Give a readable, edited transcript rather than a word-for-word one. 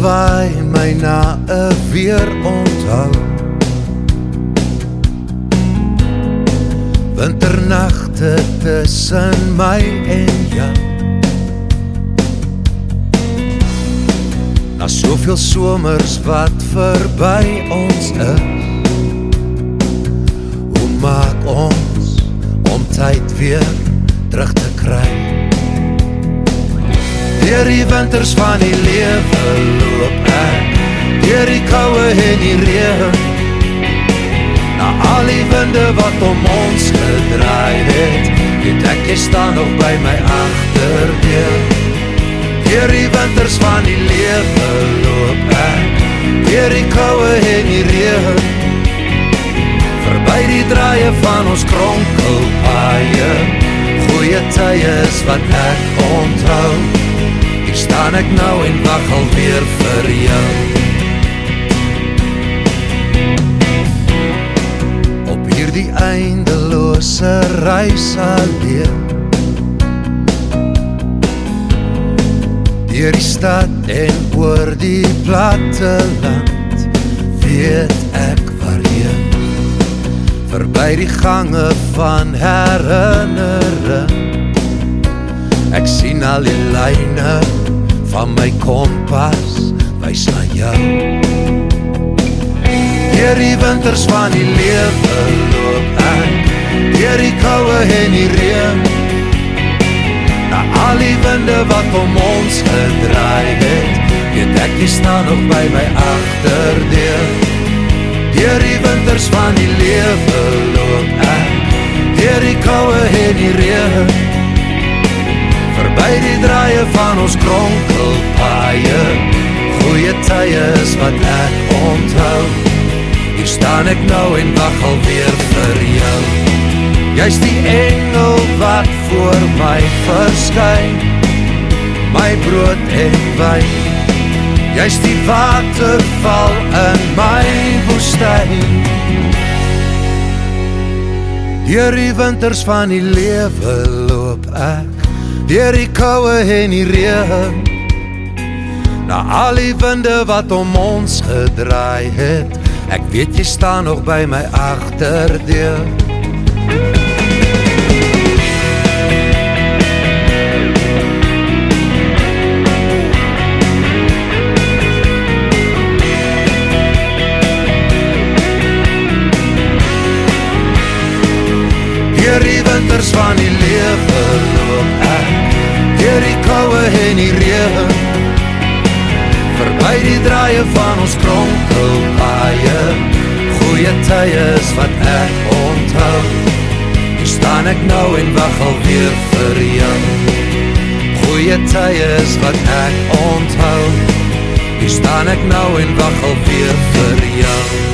waai my na 'n weer onthou. Winternagte tussen my en jou. Na soveel somers wat verby ons is, hoe maak ons om tyd weer terug te kry? Deur die winters van die lewe loop ek, deur die koue en die reën, na al die winde wat om ons gedraai het, weet ek jy staan nog by my agterdeur. Deur die winters van die lewe loop ek, deur die koue en die reën, verby die draaie van ons kronkelpaaie, goeie tye is wat ek onthou. Hier staan ek nou en wag alweer vir jou. Op hierdie eindelose reis alleen, deur die stad en oor die platteland, weet ek waarheen, verby die gange van herinnering. Ek sien al die lyne van my kompas, wys na jou. Deur die winters van die lewe loop ek, deur die koue en die reën, na al die winde wat om ons gedraai het, weet ek jy staan nog by my agterdeur. Deur die winters van die lewe loop ek, deur die koue en die reën, verby die draaie van ons kronkelpaaie, goeie tye is wat ek onthou. Hier staan ek nou en wag alweer vir jou. Jy's die engel wat voor my verskyn, my brood en wyn. Jy's die waterval in my woestyn. Deur die winters van die lewe loop ek, deur die koue en die reën, na al die winde wat om ons gedraai het, ek weet jy staan nog by my agterdeur. Deur die winters van die lewe loop ek, deur die koue en die reën, verby die draaie van ons kronkelpaaie, goeie tye is wat ek onthou. Hier staan ek nou en wag alweer vir jou. Goeie tye is wat ek onthou. Hier staan ek nou en wag alweer vir jou.